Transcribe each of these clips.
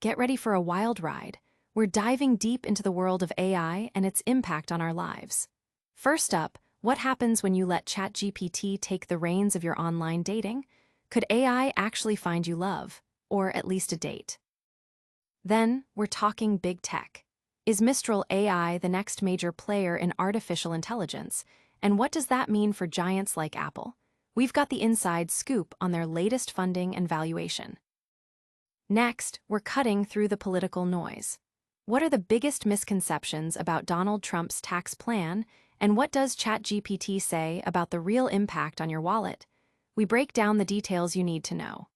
get ready for a wild ride. We're diving deep into the world of AI and its impact on our lives. First up, what happens when you let ChatGPT take the reins of your online dating? Could AI actually find you love, or at least a date? Then, we're talking big tech. Is Mistral AI the next major player in artificial intelligence? And what does that mean for giants like Apple? We've got the inside scoop on their latest funding and valuation. Next, we're cutting through the political noise. What are the biggest misconceptions about Donald Trump's tax plan, and what does ChatGPT say about the real impact on your wallet? We break down the details you need to know.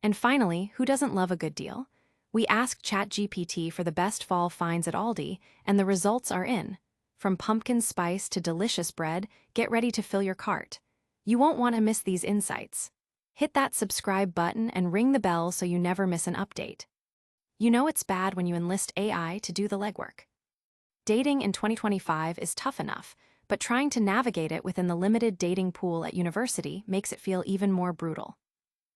And finally, who doesn't love a good deal? We asked ChatGPT for the best fall finds at Aldi, and the results are in. From pumpkin spice to delicious bread, get ready to fill your cart. You won't want to miss these insights. Hit that subscribe button and ring the bell so you never miss an update. You know it's bad when you enlist AI to do the legwork. Dating in 2025 is tough enough, but trying to navigate it within the limited dating pool at university makes it feel even more brutal.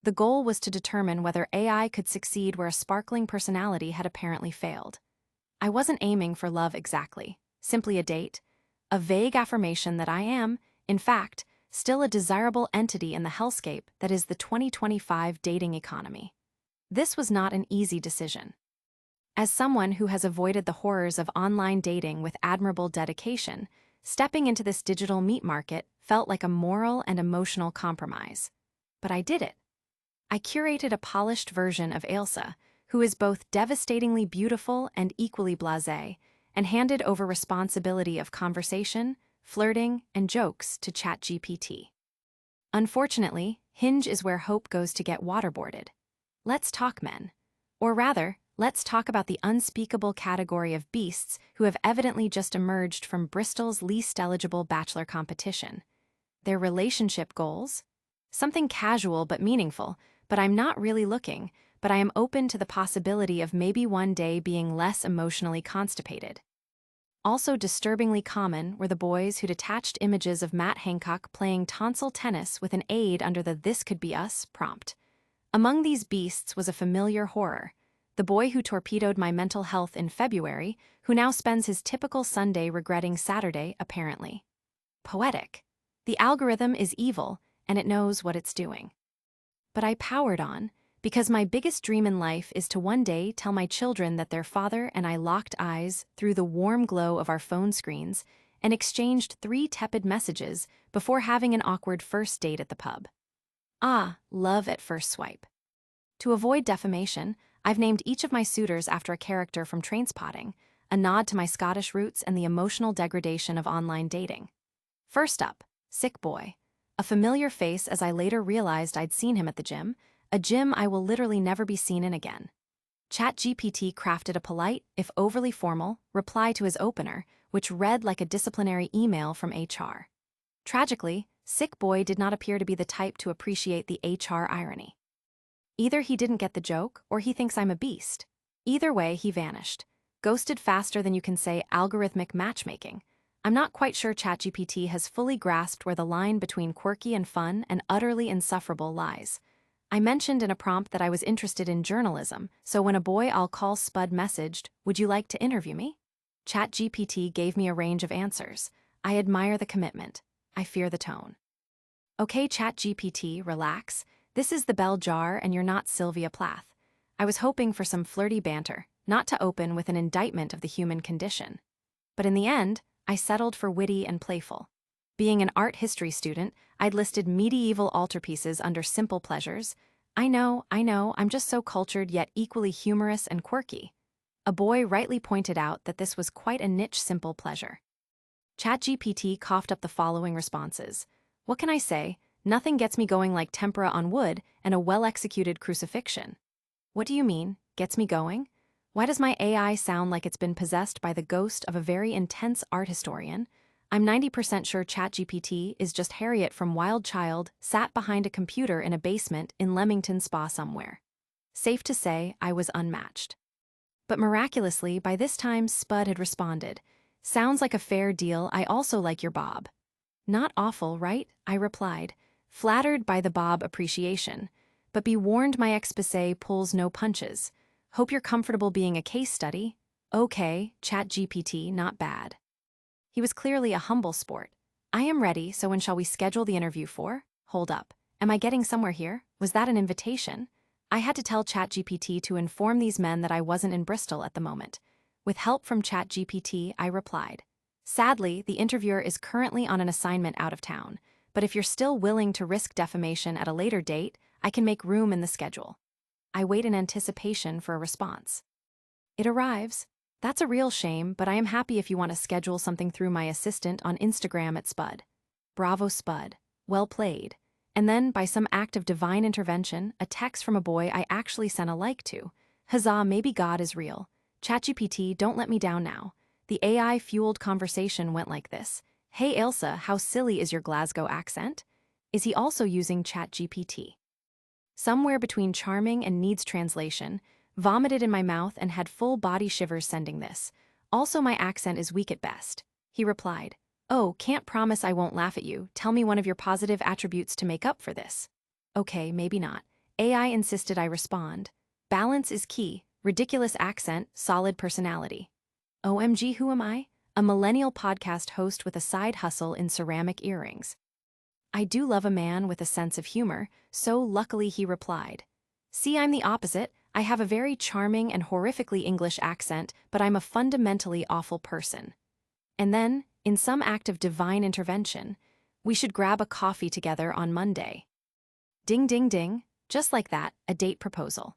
The goal was to determine whether AI could succeed where a sparkling personality had apparently failed. I wasn't aiming for love exactly, simply a date, a vague affirmation that I am, in fact, still a desirable entity in the hellscape that is the 2025 dating economy. This was not an easy decision. As someone who has avoided the horrors of online dating with admirable dedication, stepping into this digital meat market felt like a moral and emotional compromise. But I did it. I curated a polished version of Ailsa, who is both devastatingly beautiful and equally blasé, and handed over responsibility of conversation, flirting, and jokes to ChatGPT. Unfortunately, Hinge is where hope goes to get waterboarded. Let's talk men. Or rather, let's talk about the unspeakable category of beasts who have evidently just emerged from Bristol's least eligible bachelor competition. Their relationship goals? Something casual but meaningful, but I'm not really looking, but I am open to the possibility of maybe one day being less emotionally constipated. Also disturbingly common were the boys who'd attached images of Matt Hancock playing tonsil tennis with an aid under the "This Could Be Us" prompt. Among these beasts was a familiar horror, the boy who torpedoed my mental health in February, who now spends his typical Sunday regretting Saturday, apparently. Poetic. The algorithm is evil, and it knows what it's doing. But I powered on, because my biggest dream in life is to one day tell my children that their father and I locked eyes through the warm glow of our phone screens and exchanged 3 tepid messages before having an awkward first date at the pub. Ah, love at first swipe. To avoid defamation, I've named each of my suitors after a character from Trainspotting, a nod to my Scottish roots and the emotional degradation of online dating. First up, Sick Boy. A familiar face as I later realized I'd seen him at the gym, a gym I will literally never be seen in again. ChatGPT crafted a polite, if overly formal, reply to his opener, which read like a disciplinary email from HR. Tragically, Sick Boy did not appear to be the type to appreciate the HR irony. Either he didn't get the joke, or he thinks I'm a beast. Either way, he vanished. Ghosted faster than you can say algorithmic matchmaking. I'm not quite sure ChatGPT has fully grasped where the line between quirky and fun and utterly insufferable lies. I mentioned in a prompt that I was interested in journalism, so when a boy I'll call Spud messaged, "Would you like to interview me?" ChatGPT gave me a range of answers. I admire the commitment. I fear the tone. Okay, ChatGPT, relax. This is the bell jar and you're not Sylvia Plath. I was hoping for some flirty banter, not to open with an indictment of the human condition. But in the end, I settled for witty and playful. Being an art history student, I'd listed medieval altarpieces under simple pleasures. I know, I'm just so cultured yet equally humorous and quirky. A boy rightly pointed out that this was quite a niche simple pleasure. ChatGPT coughed up the following responses. What can I say? Nothing gets me going like tempera on wood and a well-executed crucifixion. What do you mean, gets me going? Why does my AI sound like it's been possessed by the ghost of a very intense art historian? I'm 90% sure ChatGPT is just Harriet from Wild Child sat behind a computer in a basement in Leamington Spa somewhere. Safe to say, I was unmatched. But miraculously, by this time, Spud had responded. Sounds like a fair deal, I also like your bob. Not awful, right? I replied, flattered by the bob appreciation. But be warned my exposé pulls no punches. Hope you're comfortable being a case study. Okay, ChatGPT, not bad. He was clearly a humble sport. I am ready, so when shall we schedule the interview for? Hold up. Am I getting somewhere here? Was that an invitation? I had to tell ChatGPT to inform these men that I wasn't in Bristol at the moment. With help from ChatGPT, I replied. Sadly, the interviewer is currently on an assignment out of town, but if you're still willing to risk defamation at a later date, I can make room in the schedule. I wait in anticipation for a response. It arrives. That's a real shame, but I am happy if you want to schedule something through my assistant on Instagram at Spud. Bravo, Spud. Well played. And then, by some act of divine intervention, a text from a boy I actually sent a like to. Huzzah, maybe God is real. ChatGPT, don't let me down now. The AI-fueled conversation went like this. Hey Ailsa, how silly is your Glasgow accent? Is he also using ChatGPT? Somewhere between charming and needs translation, vomited in my mouth and had full body shivers sending this. Also, my accent is weak at best. He replied, oh, can't promise I won't laugh at you. Tell me one of your positive attributes to make up for this. Okay, maybe not. AI insisted I respond. Balance is key. Ridiculous accent, solid personality. OMG, who am I? A millennial podcast host with a side hustle in ceramic earrings. I do love a man with a sense of humor, so luckily he replied. See, I'm the opposite. I have a very charming and horrifically English accent, but I'm a fundamentally awful person. And then, in some act of divine intervention, we should grab a coffee together on Monday. Ding, ding, ding. Just like that, a date proposal.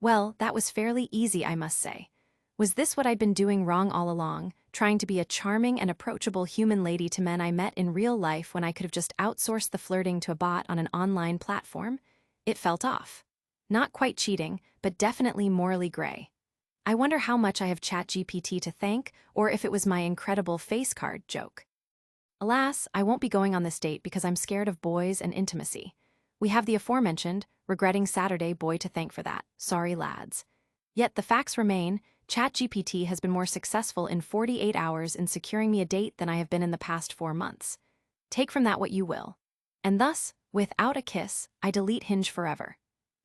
Well, that was fairly easy, I must say. Was this what I'd been doing wrong all along, trying to be a charming and approachable human lady to men I met in real life when I could have just outsourced the flirting to a bot on an online platform? It felt off. Not quite cheating, but definitely morally gray. I wonder how much I have ChatGPT to thank, or if it was my incredible face card joke. Alas, I won't be going on this date because I'm scared of boys and intimacy. We have the aforementioned, regretting Saturday boy to thank for that. Sorry, lads. Yet the facts remain, ChatGPT has been more successful in 48 hours in securing me a date than I have been in the past 4 months. Take from that what you will. And thus, without a kiss, I delete Hinge forever.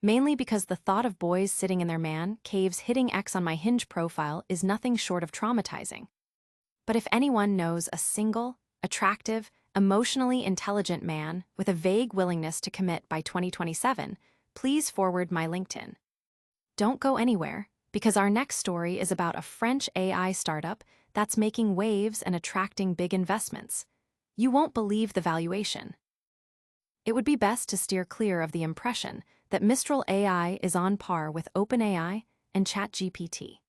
Mainly because the thought of boys sitting in their man caves hitting X on my Hinge profile is nothing short of traumatizing. But if anyone knows a single, attractive, emotionally intelligent man with a vague willingness to commit by 2027, please forward my LinkedIn. Don't go anywhere, because our next story is about a French AI startup that's making waves and attracting big investments. You won't believe the valuation. It would be best to steer clear of the impression that Mistral AI is on par with OpenAI and ChatGPT.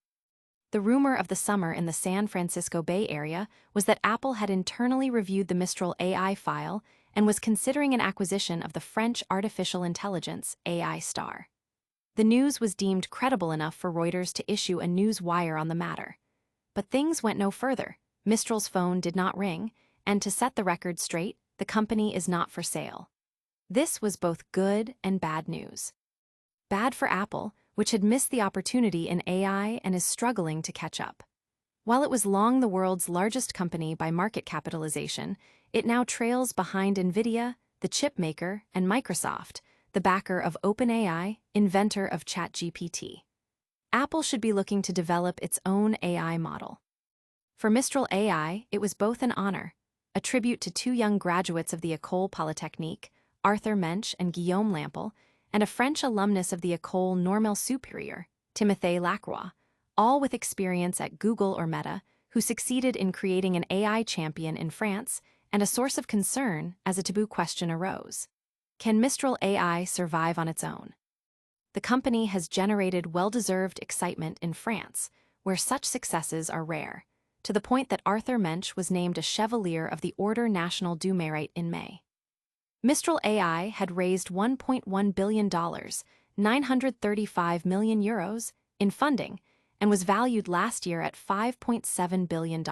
The rumor of the summer in the San Francisco Bay Area was that Apple had internally reviewed the Mistral AI file and was considering an acquisition of the French artificial intelligence AI star. The news was deemed credible enough for Reuters to issue a news wire on the matter. But things went no further. Mistral's phone did not ring, and to set the record straight, the company is not for sale. This was both good and bad news. Bad for Apple, which had missed the opportunity in AI and is struggling to catch up. While it was long the world's largest company by market capitalization, it now trails behind NVIDIA, the chip maker, and Microsoft, the backer of OpenAI, inventor of ChatGPT. Apple should be looking to develop its own AI model. For Mistral AI, it was both an honor, a tribute to 2 young graduates of the École Polytechnique, Arthur Mensch and Guillaume Lampel, and a French alumnus of the École Normale Supérieure, Timothée Lacroix, all with experience at Google or Meta, who succeeded in creating an AI champion in France and a source of concern as a taboo question arose. Can Mistral AI survive on its own? The company has generated well-deserved excitement in France, where such successes are rare, to the point that Arthur Mensch was named a Chevalier of the Ordre National du Mérite in May. Mistral AI had raised $1.1 billion, 935 million euros, in funding, and was valued last year at $5.7 billion.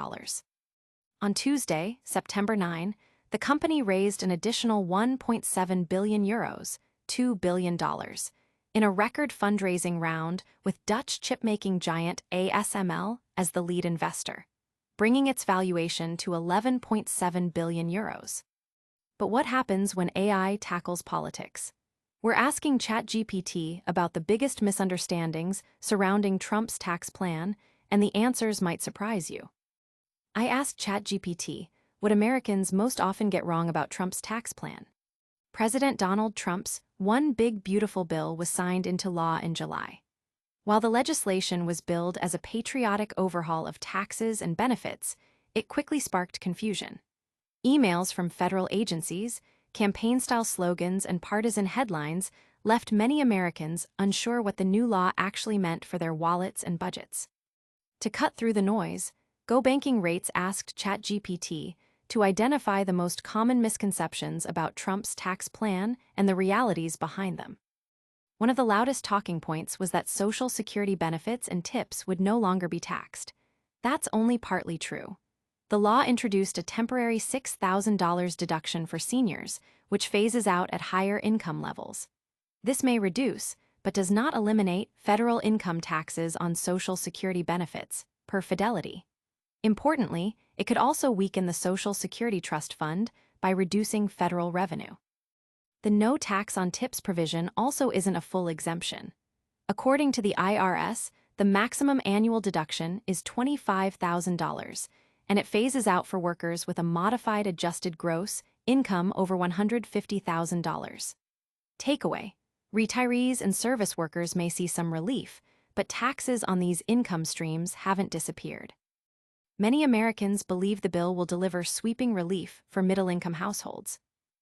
On Tuesday, September 9, the company raised an additional 1.7 billion euros, $2 billion, in a record fundraising round with Dutch chipmaking giant ASML as the lead investor, bringing its valuation to 11.7 billion euros. But what happens when AI tackles politics? We're asking ChatGPT about the biggest misunderstandings surrounding Trump's tax plan, and the answers might surprise you. I asked ChatGPT what Americans most often get wrong about Trump's tax plan. President Donald Trump's One Big Beautiful Bill was signed into law in July. While the legislation was billed as a patriotic overhaul of taxes and benefits, it quickly sparked confusion. Emails from federal agencies, campaign-style slogans, and partisan headlines left many Americans unsure what the new law actually meant for their wallets and budgets. To cut through the noise, Go Banking Rates asked ChatGPT to identify the most common misconceptions about Trump's tax plan and the realities behind them. One of the loudest talking points was that Social Security benefits and tips would no longer be taxed. That's only partly true. The law introduced a temporary $6,000 deduction for seniors, which phases out at higher income levels. This may reduce, but does not eliminate, federal income taxes on Social Security benefits, per Fidelity. Importantly, it could also weaken the Social Security Trust Fund by reducing federal revenue. The no tax on tips provision also isn't a full exemption. According to the IRS, the maximum annual deduction is $25,000, and it phases out for workers with a modified adjusted gross income over $150,000. Takeaway: retirees and service workers may see some relief, but taxes on these income streams haven't disappeared. Many Americans believe the bill will deliver sweeping relief for middle-income households.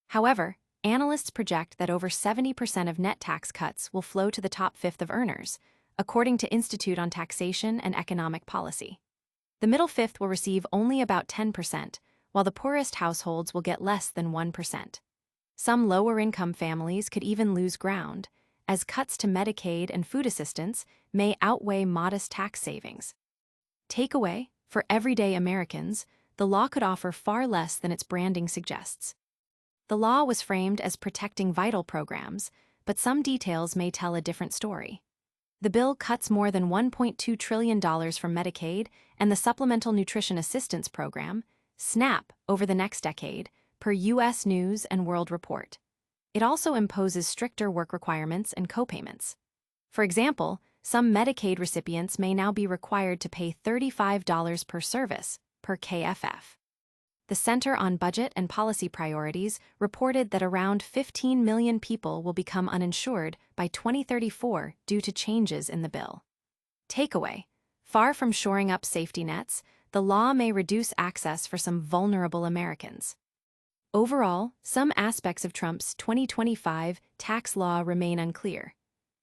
However, analysts project that over 70% of net tax cuts will flow to the top fifth of earners, according to Institute on Taxation and Economic Policy. The middle fifth will receive only about 10%, while the poorest households will get less than 1%. Some lower-income families could even lose ground, as cuts to Medicaid and food assistance may outweigh modest tax savings. Takeaway: for everyday Americans, the law could offer far less than its branding suggests. The law was framed as protecting vital programs, but some details may tell a different story. The bill cuts more than $1.2 trillion from Medicaid and the Supplemental Nutrition Assistance Program, SNAP, over the next decade, per U.S. News and World Report. It also imposes stricter work requirements and copayments. For example, some Medicaid recipients may now be required to pay $35 per service, per KFF. The Center on Budget and Policy Priorities reported that around 15 million people will become uninsured by 2034 due to changes in the bill. Takeaway: far from shoring up safety nets, the law may reduce access for some vulnerable Americans. Overall, some aspects of Trump's 2025 tax law remain unclear.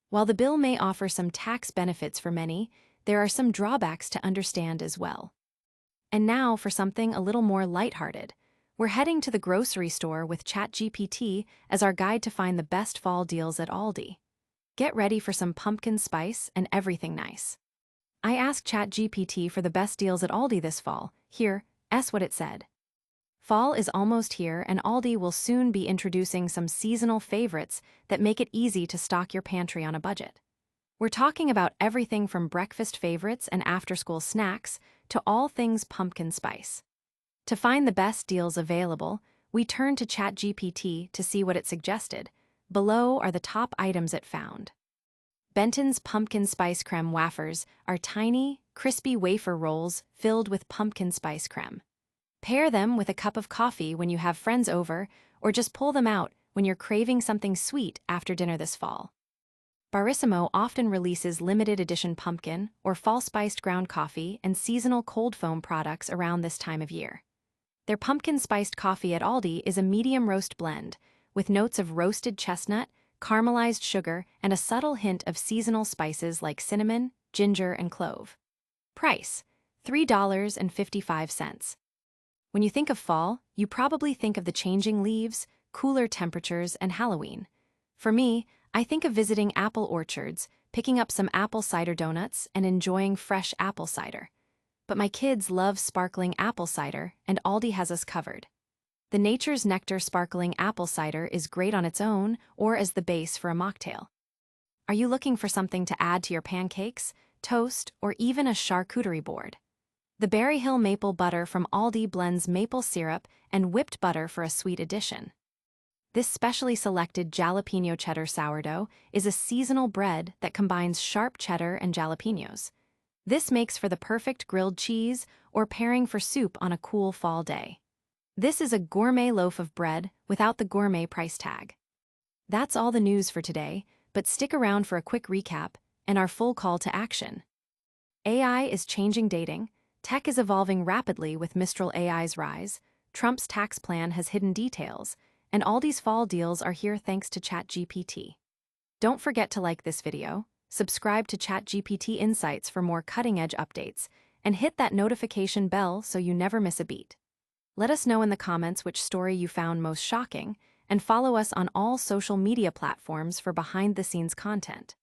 While the bill may offer some tax benefits for many, there are some drawbacks to understand as well. And now for something a little more lighthearted. We're heading to the grocery store with ChatGPT as our guide to find the best fall deals at Aldi. Get ready for some pumpkin spice and everything nice. I asked ChatGPT for the best deals at Aldi this fall. Here's what it said. Fall is almost here, and Aldi will soon be introducing some seasonal favorites that make it easy to stock your pantry on a budget. We're talking about everything from breakfast favorites and after-school snacks to all things pumpkin spice. To find the best deals available, we turned to ChatGPT to see what it suggested. Below are the top items it found. Benton's pumpkin spice creme wafers are tiny, crispy wafer rolls filled with pumpkin spice creme. Pair them with a cup of coffee when you have friends over, or just pull them out when you're craving something sweet after dinner this fall. Barissimo often releases limited edition pumpkin or fall-spiced ground coffee and seasonal cold foam products around this time of year. Their pumpkin-spiced coffee at Aldi is a medium roast blend, with notes of roasted chestnut, caramelized sugar, and a subtle hint of seasonal spices like cinnamon, ginger, and clove. Price: $3.55. When you think of fall, you probably think of the changing leaves, cooler temperatures, and Halloween. For me, I think of visiting apple orchards, picking up some apple cider donuts, and enjoying fresh apple cider. But my kids love sparkling apple cider, and Aldi has us covered. The Nature's Nectar sparkling apple cider is great on its own or as the base for a mocktail. Are you looking for something to add to your pancakes, toast, or even a charcuterie board? The Berry Hill maple butter from Aldi blends maple syrup and whipped butter for a sweet addition. This specially selected jalapeno cheddar sourdough is a seasonal bread that combines sharp cheddar and jalapenos. This makes for the perfect grilled cheese or pairing for soup on a cool fall day. This is a gourmet loaf of bread without the gourmet price tag. That's all the news for today, but stick around for a quick recap and our full call to action. AI is changing dating, tech is evolving rapidly with Mistral AI's rise, Trump's tax plan has hidden details, and Aldi's fall deals are here thanks to ChatGPT. Don't forget to like this video, subscribe to ChatGPT Insights for more cutting-edge updates, and hit that notification bell so you never miss a beat. Let us know in the comments which story you found most shocking, and follow us on all social media platforms for behind-the-scenes content.